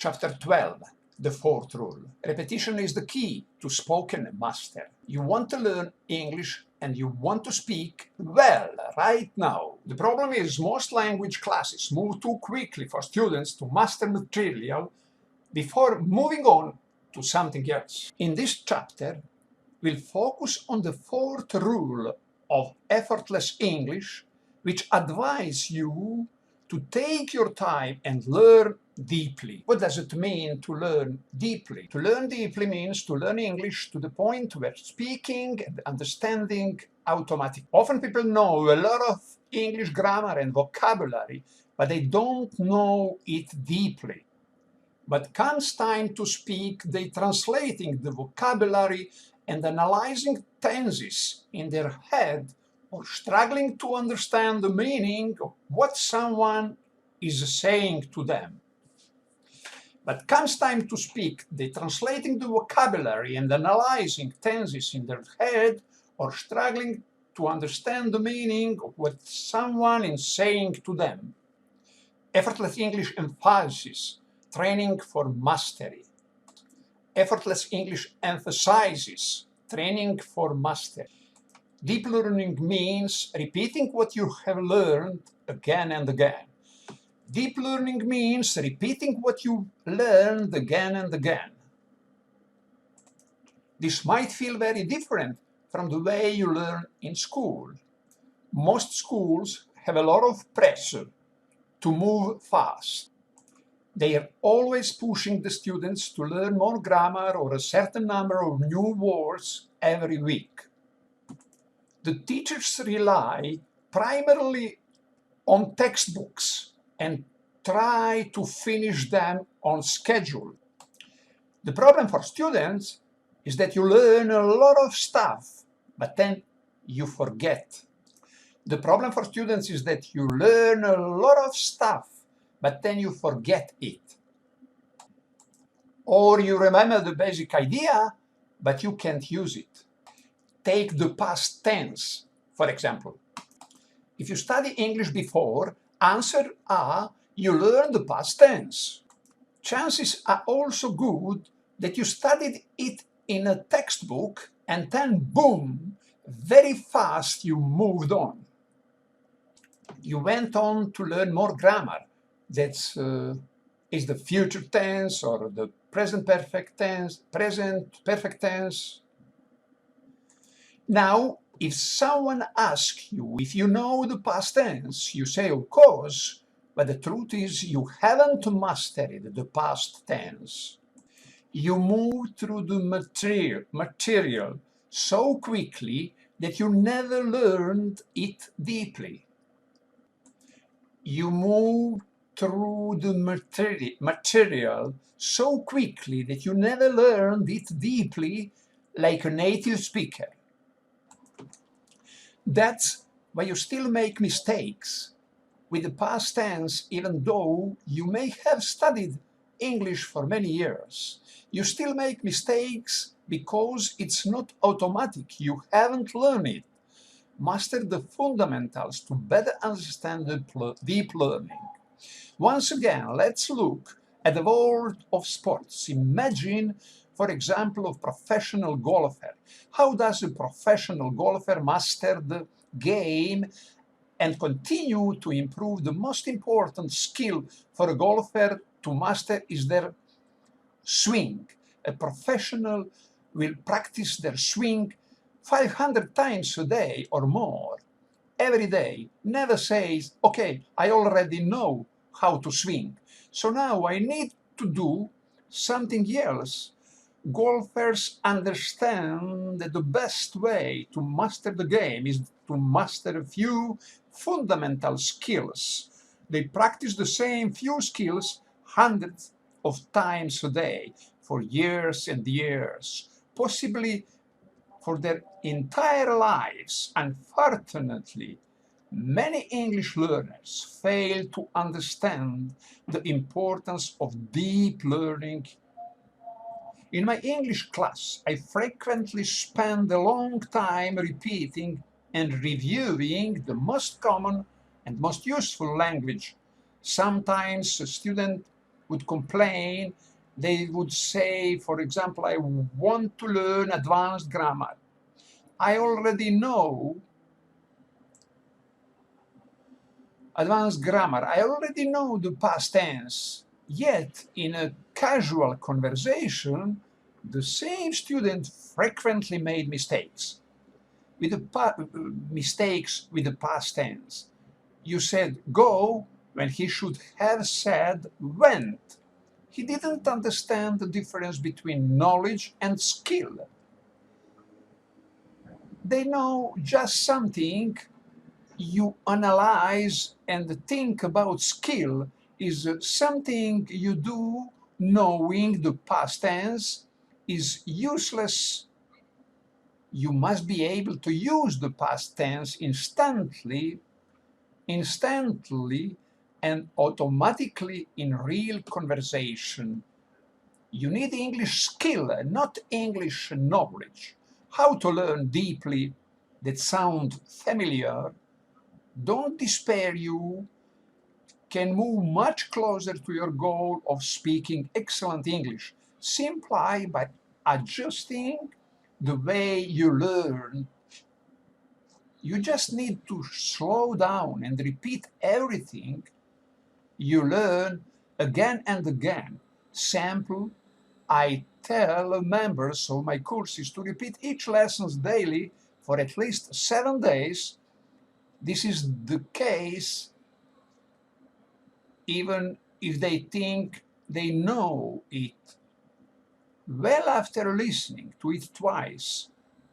Chapter 12, the fourth rule. Repetition is the key to spoken master. You want to learn English and you want to speak well right now. The problem is most language classes move too quickly for students to master material before moving on to something else. In this chapter, we'll focus on the fourth rule of effortless English, which advises you to take your time and learn deeply. What does it mean to learn deeply? To learn deeply means to learn English to the point where speaking and understanding automatic. Often people know a lot of English grammar and vocabulary, but they don't know it deeply. But comes time to speak, they translating the vocabulary and analyzing tenses in their head, or struggling to understand the meaning of what someone is saying to them. But comes time to speak, they translating the vocabulary and analyzing tenses in their head, or struggling to understand the meaning of what someone is saying to them. Effortless English emphasizes training for mastery. Effortless English emphasizes training for mastery. Deep learning means repeating what you have learned again and again. Deep learning means repeating what you learned again and again. This might feel very different from the way you learn in school. Most schools have a lot of pressure to move fast. They are always pushing the students to learn more grammar or a certain number of new words every week. The teachers rely primarily on textbooks and try to finish them on schedule. The problem for students is that you learn a lot of stuff, but then you forget. The problem for students is that you learn a lot of stuff, but then you forget it. Or you remember the basic idea, but you can't use it. Take the past tense, for example. If you study English before, answer A, you learned the past tense. Chances are also good that you studied it in a textbook and then boom, very fast you moved on. You went on to learn more grammar. That is the future tense or the present perfect tense. Now, if someone asks you if you know the past tense, you say, of course, but the truth is you haven't mastered the past tense. You move through the material so quickly that you never learned it deeply. You move through the material so quickly that you never learned it deeply like a native speaker. That's why you still make mistakes with the past tense, even though you may have studied English for many years. You still make mistakes because it's not automatic. You haven't learned it. Master the fundamentals to better understand the deep learning. Once again, let's look at the world of sports. Imagine, for example, a professional golfer. How does a professional golfer master the game and continue to improve? The most important skill for a golfer to master is their swing. A professional will practice their swing 500 times a day or more, every day. Never says, okay, I already know how to swing, so now I need to do something else. Golfers understand that the best way to master the game is to master a few fundamental skills. They practice the same few skills hundreds of times a day for years and years, possibly for their entire lives. Unfortunately, many English learners fail to understand the importance of deep learning. In my English class, I frequently spend a long time repeating and reviewing the most common and most useful language. Sometimes a student would complain, they would say, for example, I want to learn advanced grammar. I already know advanced grammar. I already know the past tense. Yet, in a casual conversation, the same student frequently made mistakes with the past tense. You said go when he should have said went. He didn't understand the difference between knowledge and skill. They know just something. You analyze and think about. Skill is something you do knowing the past tense is useless. You must be able to use the past tense instantly and automatically in real conversation. You need English skill, not English knowledge. How to learn deeply that sound familiar. Don't despair, you can move much closer to your goal of speaking excellent English simply by adjusting the way you learn. You just need to slow down and repeat everything you learn again and again. Sample, I tell members of my courses to repeat each lesson daily for at least 7 days. This is the case even if they think they know it. Well, after listening to it twice,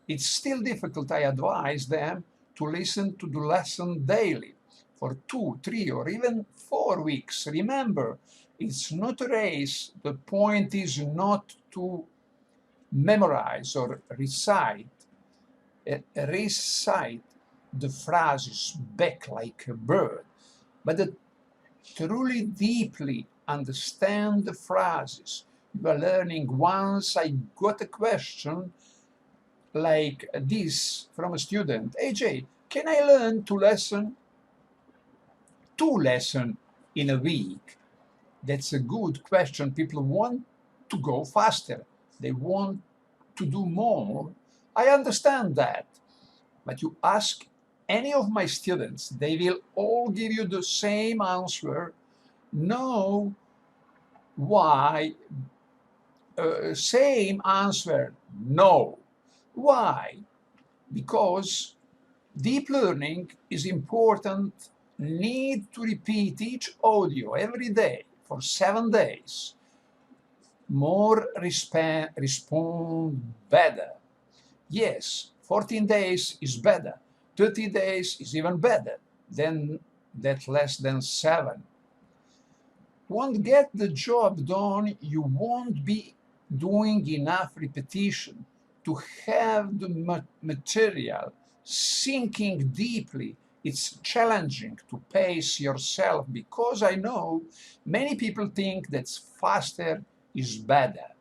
it's still difficult. I advise them to listen to the lesson daily for 2, 3, or even 4 weeks. Remember, it's not a race. The point is not to memorize or recite the phrases back like a bird, but to truly deeply understand the phrases you are learning. Once I got a question like this from a student: AJ, can I learn two lessons in a week? That's a good question. People want to go faster. They want to do more. I understand that. But you ask any of my students, they will all give you the same answer. No. Why? Same answer. No. Why? Because deep learning is important. Need to repeat each audio every day for 7 days. More respond better. Yes, 14 days is better. 30 days is even better than that less than 7. Won't get the job done. You won't be doing enough repetition to have the material sinking deeply. It's challenging to pace yourself because I know many people think that faster is better.